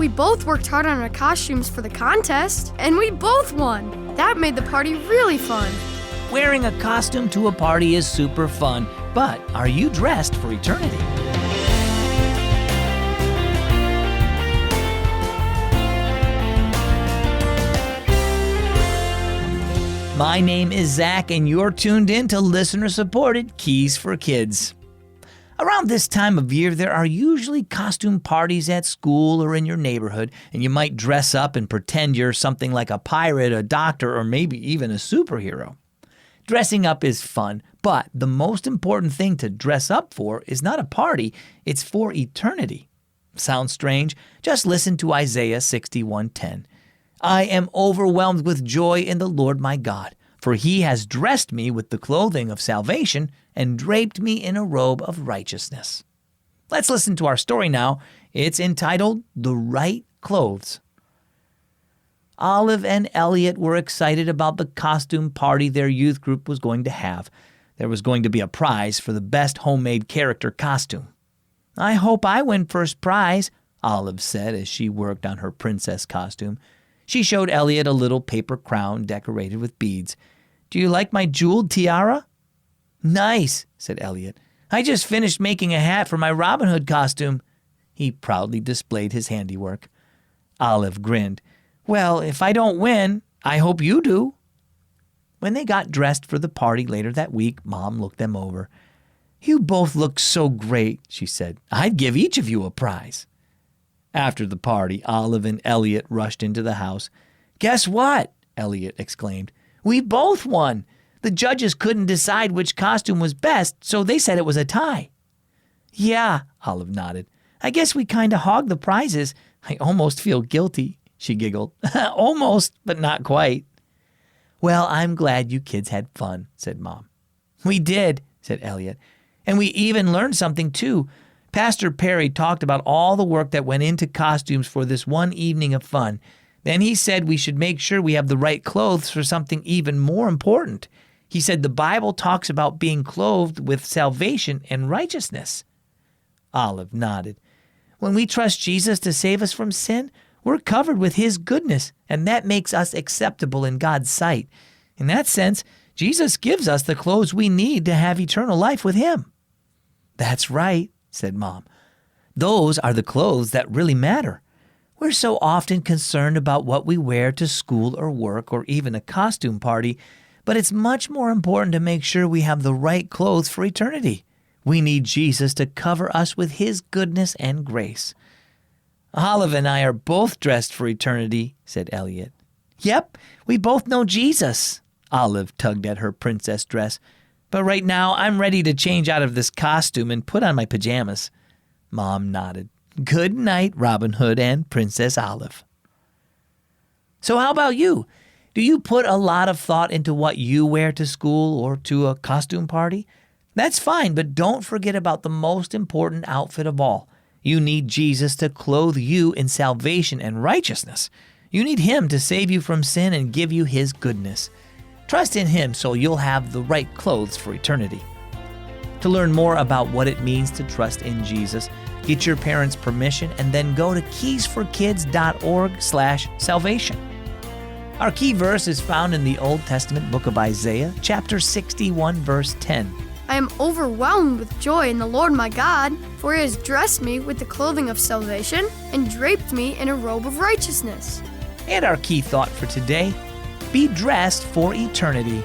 We both worked hard on our costumes for the contest, and we both won. That made the party really fun. Wearing a costume to a party is super fun, but are you dressed for eternity? My name is Zach, and you're tuned in to listener-supported Keys for Kids. Around this time of year, there are usually costume parties at school or in your neighborhood, and you might dress up and pretend you're something like a pirate, a doctor, or maybe even a superhero. Dressing up is fun, but the most important thing to dress up for is not a party, it's for eternity. Sounds strange? Just listen to Isaiah 61:10. I am overwhelmed with joy in the Lord my God, for he has dressed me with the clothing of salvation and draped me in a robe of righteousness. Let's listen to our story now. It's entitled, The Right Clothes. Olive and Elliot were excited about the costume party their youth group was going to have. There was going to be a prize for the best homemade character costume. I hope I win first prize, Olive said as she worked on her princess costume. She showed Elliot a little paper crown decorated with beads. Do you like my jeweled tiara? Nice, said Elliot. I just finished making a hat for my Robin Hood costume. He proudly displayed his handiwork. Olive grinned. Well, if I don't win, I hope you do. When they got dressed for the party later that week, Mom looked them over. You both look so great, she said. I'd give each of you a prize. After the party, Olive and Elliot rushed into the house. Guess what? Elliot exclaimed. We both won. The judges couldn't decide which costume was best, so they said it was a tie. Yeah, Olive nodded. I guess we kind of hogged the prizes. I almost feel guilty, she giggled. Almost, but not quite. Well, I'm glad you kids had fun, said Mom. We did, said Elliot. And we even learned something, too. Pastor Perry talked about all the work that went into costumes for this one evening of fun. Then he said we should make sure we have the right clothes for something even more important. He said the Bible talks about being clothed with salvation and righteousness. Olive nodded. When we trust Jesus to save us from sin, we're covered with his goodness, and that makes us acceptable in God's sight. In that sense, Jesus gives us the clothes we need to have eternal life with him. That's right, said Mom. Those are the clothes that really matter. We're so often concerned about what we wear to school or work or even a costume party, but it's much more important to make sure we have the right clothes for eternity. We need Jesus to cover us with his goodness and grace. Olive and I are both dressed for eternity, said Elliot. Yep, we both know Jesus. Olive tugged at her princess dress. But right now, I'm ready to change out of this costume and put on my pajamas. Mom nodded. Good night, Robin Hood and Princess Olive. So how about you? Do you put a lot of thought into what you wear to school or to a costume party? That's fine, but don't forget about the most important outfit of all. You need Jesus to clothe you in salvation and righteousness. You need him to save you from sin and give you his goodness. Trust in him so you'll have the right clothes for eternity. To learn more about what it means to trust in Jesus, get your parents' permission and then go to keysforkids.org/salvation. Our key verse is found in the Old Testament book of Isaiah, chapter 61, verse 10. I am overwhelmed with joy in the Lord my God, for he has dressed me with the clothing of salvation and draped me in a robe of righteousness. And our key thought for today, be dressed for eternity.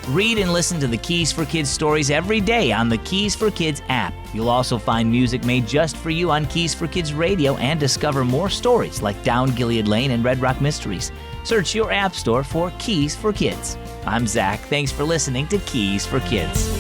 Read and listen to the Keys for Kids stories every day on the Keys for Kids app. You'll also find music made just for you on Keys for Kids Radio and discover more stories like Down Gilead Lane and Red Rock Mysteries. Search your app store for Keys for Kids. I'm Zach. Thanks for listening to Keys for Kids.